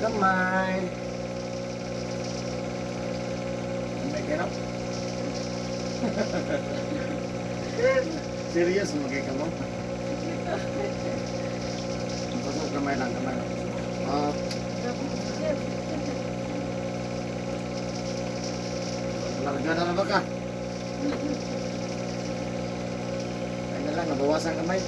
Gamay. May ganap. Serius magay ka mo? Pasok gamay lang, gamay lang. Larga na ba ka? Ay na lang, nabawasan kamay.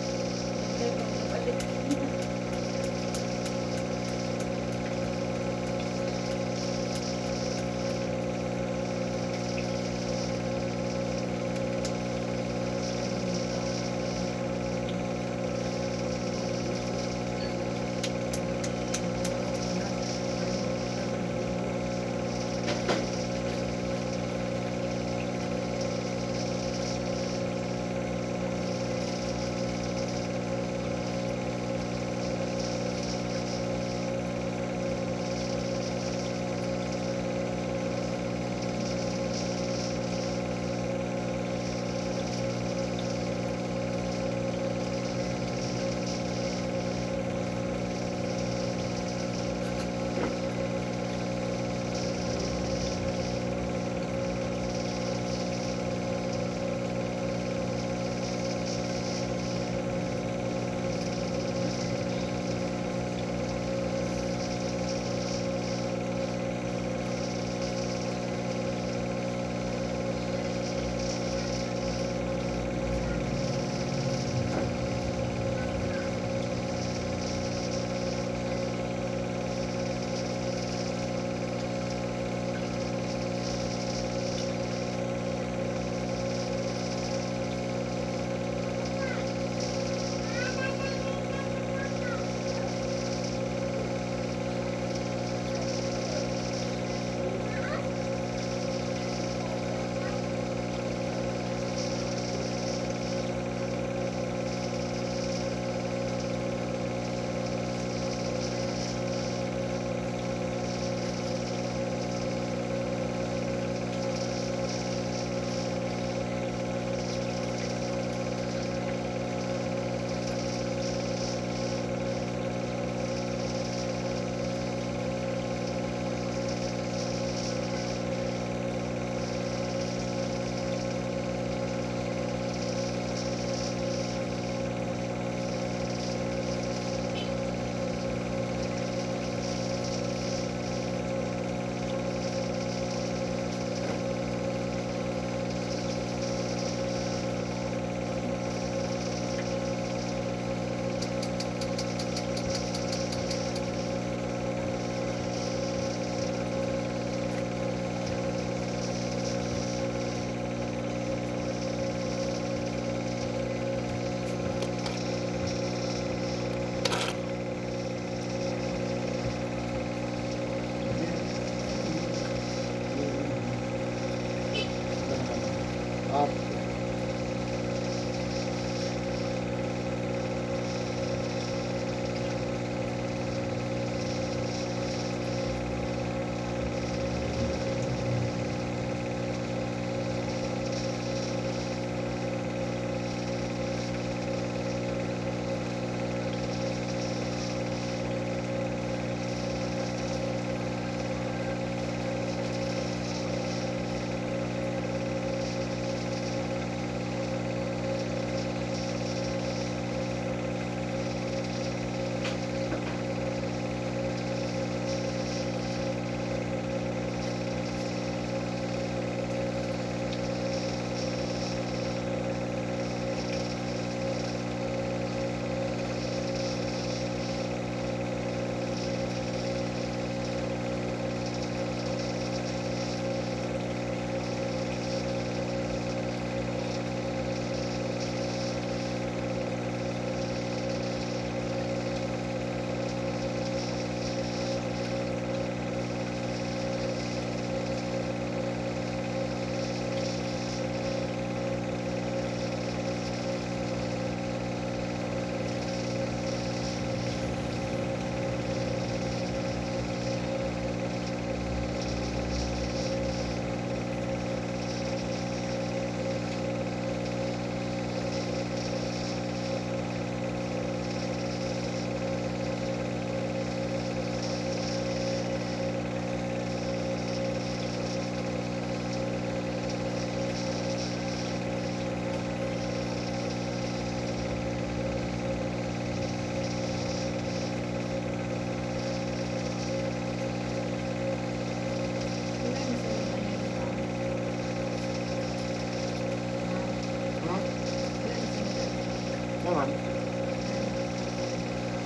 man.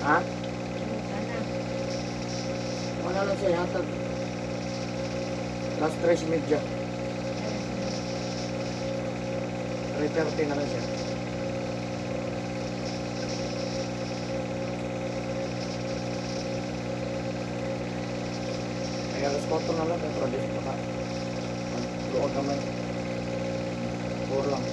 Ha? Wala lang siya yata. Last 3 media. 3:30 na lang siya. Ay, alas 4 na lang. Pero dito pa ka. Doon naman. 4 lang.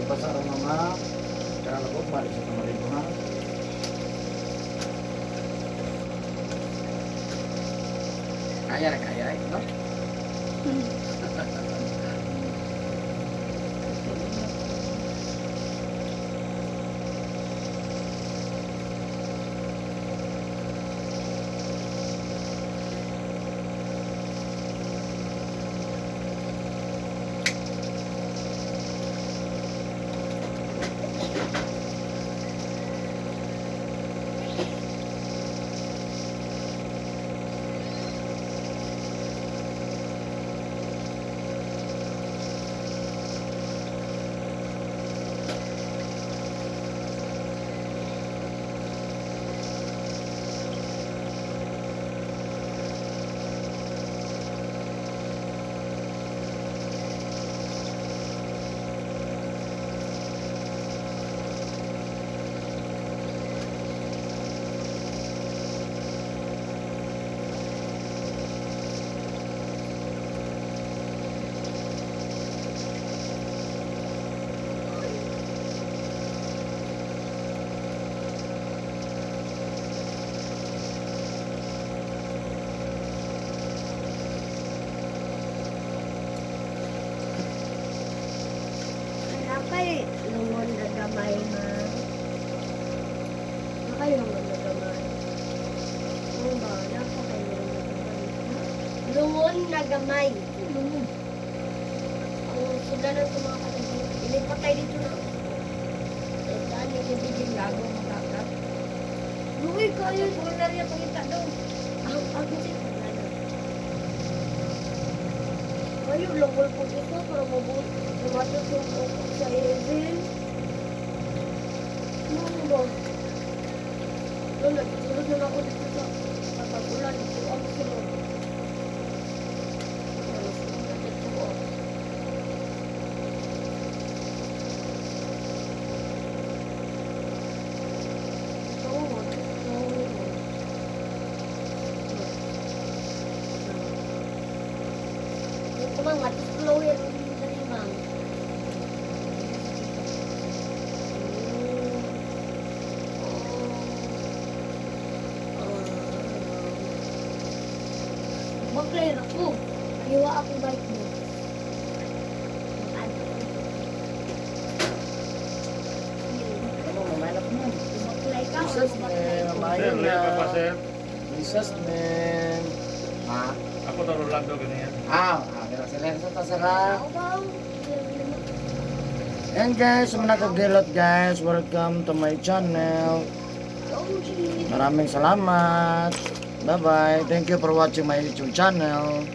Pasar mama, kaya ako balik sa Tamarindo ha. Kaya no? Kay lungon na gamay na. Nakay lungon na gamay. Ano ba? Naka kay lungon na gamay. Lungon na gamay. Lungon. Ang sila ng mga kapatid. Inipatay dito na. Saan yung ibiging lago makakat? Luwi ko yun. Wala rin ang pangita daw. Ako siya. Ngayon, lungol po ito para mabuti. Tumatot yung upo sa Evel. Ano ba? Doon, nagsulod na ako dito sa patagulan. Ito ang sunod. Alas na dito ako. Kumang matis flow yan dari mang. Mag-play ako. Aliwa ako bike mo. Ano, mamaya na po man. Mag-play ka. Jesus, mamaya Sir, lihat apa na. sir? Jesus, man. Ha? Aku taruh Rolando ganyan. Pero sila sa tasara. Ako ba? And guys, sa mga kagilot guys, welcome to my channel. Maraming salamat. Bye-bye. Thank you for watching my YouTube channel.